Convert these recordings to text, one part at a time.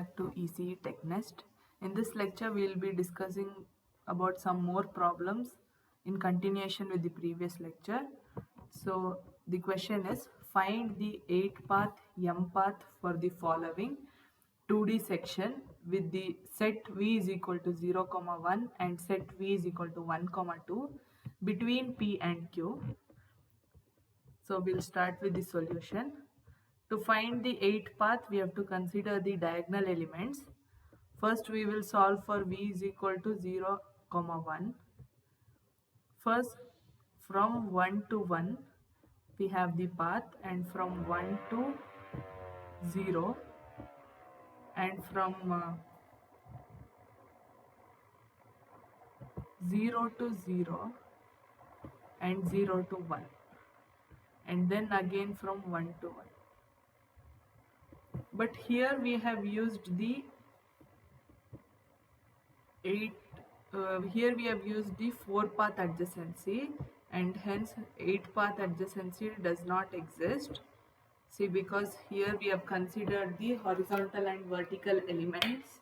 back to ECE TechNest. In this lecture, we will be discussing about some more problems in continuation with the previous lecture. So the question is, find the 8-path M path for the following 2D section with the set V is equal to 0, 1 and set V is equal to 1, 2 between P and Q. So we'll start with the solution. To find the 8th path, we have to consider the diagonal elements. First, we will solve for V is equal to 0, 1. First, from 1 to 1, we have the path, and from 1 to 0, and from 0 to 0, and 0 to 1, and then again from 1 to 1. But here we have used the 4-path adjacency, and hence 8-path adjacency does not exist. See, because here we have considered the horizontal and vertical elements,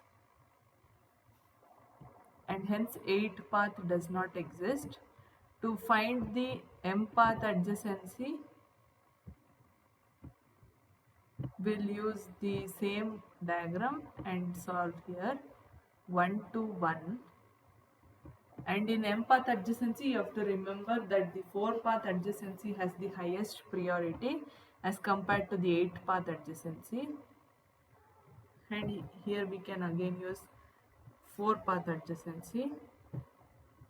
and hence 8-path does not exist. To find the M-path adjacency, we'll use the same diagram and solve here 1 to 1. And in M-path adjacency, you have to remember that the 4-path adjacency has the highest priority as compared to the 8-path adjacency. And here we can again use 4-path adjacency,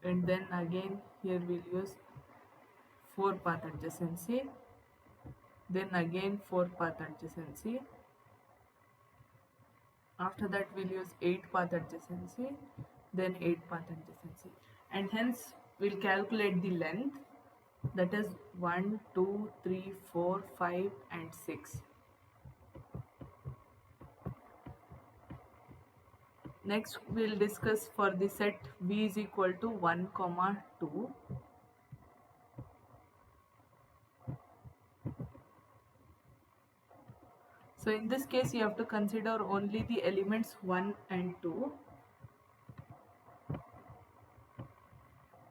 and then again here we'll use 4-path adjacency, then again 4-path adjacency. After that we'll use 8-path adjacency, then 8-path adjacency, and hence we'll calculate the length, that is 1, 2, 3, 4, 5 and 6. Next we'll discuss for the set V is equal to 1, 2. So in this case you have to consider only the elements 1 and 2.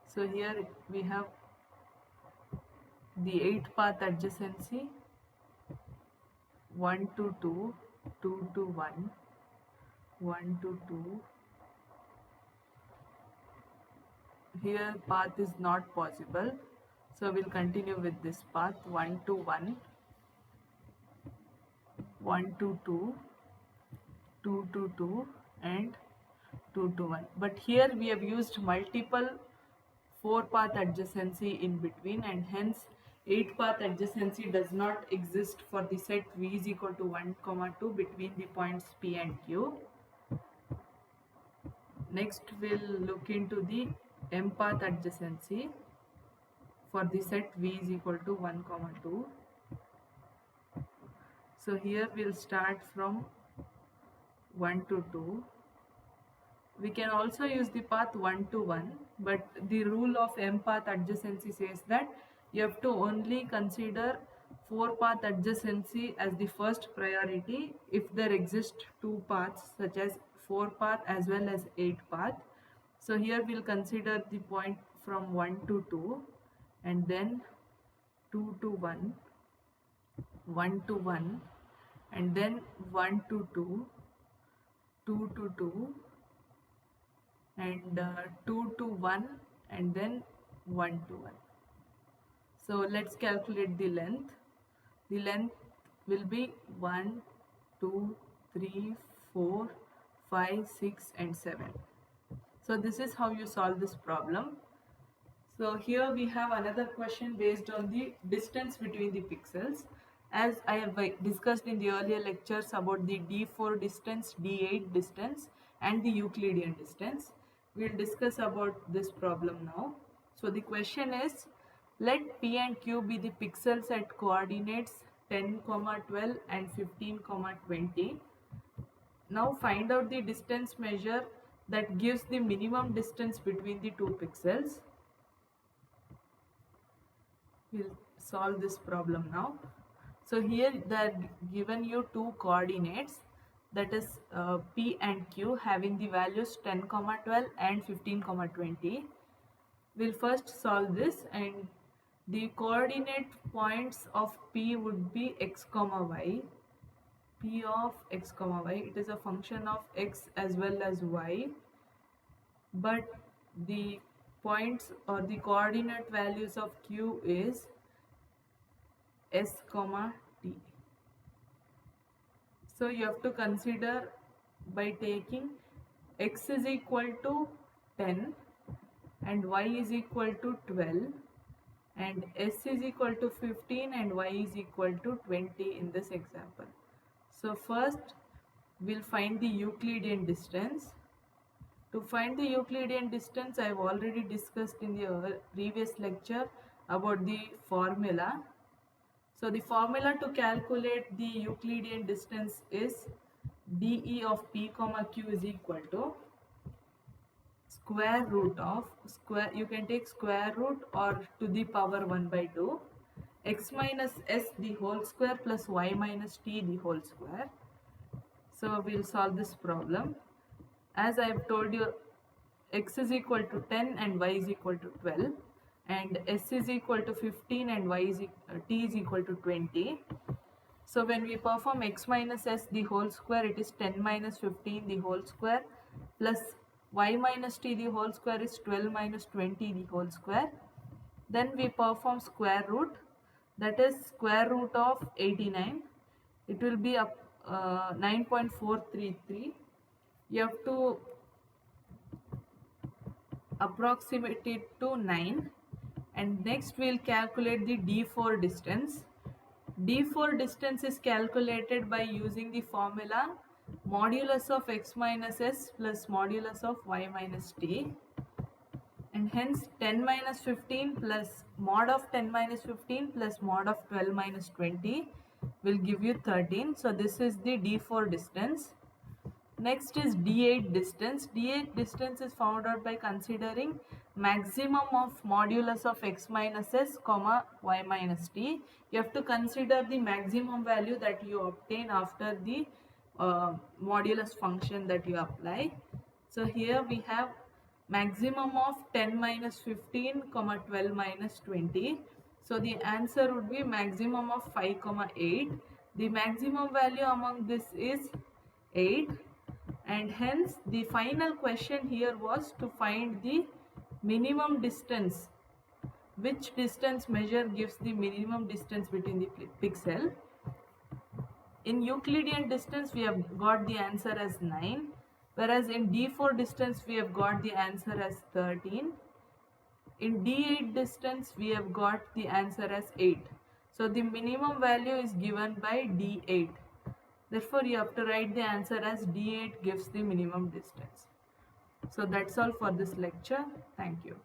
So here we have the 8-path adjacency 1 to 2, 2 to 1, 1 to 2. Here path is not possible, so we'll continue with this path 1 to 1, 1 to 2, 2 to 2 and 2 to 1. But here we have used multiple 4-path adjacency in between, and hence 8-path adjacency does not exist for the set V is equal to 1, 2 between the points P and Q. Next we'll look into the M-path adjacency for the set V is equal to 1, 2. So here we'll start from 1 to 2. We can also use the path 1 to 1, but the rule of M-path adjacency says that you have to only consider 4-path adjacency as the first priority if there exist 2 paths such as 4-path as well as 8-path. So here we'll consider the point from 1 to 2, and then 2 to 1, 1 to 1, and then 1 to 2, 2 to 2, and 2 to 1, and then 1 to 1. So let's calculate the length. The length will be 1, 2, 3, 4, 5, 6 and 7. So this is how you solve this problem. So here we have another question based on the distance between the pixels. As I have discussed in the earlier lectures about the D4 distance, D8 distance and the Euclidean distance, we will discuss about this problem now. So the question is, let P and Q be the pixels at coordinates 10, 12 and 15, 20. Now find out the distance measure that gives the minimum distance between the 2 pixels. We'll solve this problem now. So here they are given you 2 coordinates. that is P and Q having the values 10, 12 and 15, 20. We'll first solve this, and the coordinate points of P would be x, y. P of x, y, it is a function of x as well as y, but the points or the coordinate values of Q is s, t. So you have to consider by taking x is equal to 10 and y is equal to 12 and s is equal to 15 and y is equal to 20 in this example. So first we'll find the Euclidean distance. To find the Euclidean distance, I have already discussed in the previous lecture about the formula. So the formula to calculate the Euclidean distance is dE of P, Q is equal to square root of you can take square root or to the power 1 by 2 x minus s the whole square plus y minus t the whole square. So we'll solve this problem. As I have told you, x is equal to 10 and y is equal to 12 and s is equal to 15 and t is equal to 20. So when we perform x minus s the whole square, it is 10 minus 15 the whole square plus y minus t the whole square is 12 minus 20 the whole square. Then we perform square root, that is square root of 89. It will be up 9.433. You have to approximate it to 9, and next we'll calculate the D4 distance. D4 distance is calculated by using the formula modulus of x minus s plus modulus of y minus t, and hence 10 minus 15 plus mod of 10 minus 15 plus mod of 12 minus 20 will give you 13. So this is the D4 distance. Next is D8 distance. D8 distance is found out by considering maximum of modulus of x minus s, y minus t. You have to consider the maximum value that you obtain after the modulus function that you apply. So here we have maximum of 10 minus 15, 12 minus 20. So the answer would be maximum of 5, 8. The maximum value among this is 8. And hence the final question here was to find the minimum distance. Which distance measure gives the minimum distance between the pixel? In Euclidean distance we have got the answer as 9, whereas in D4 distance we have got the answer as 13. In D8 distance we have got the answer as 8. So the minimum value is given by D8. Therefore, you have to write the answer as D8 gives the minimum distance. So that's all for this lecture. Thank you.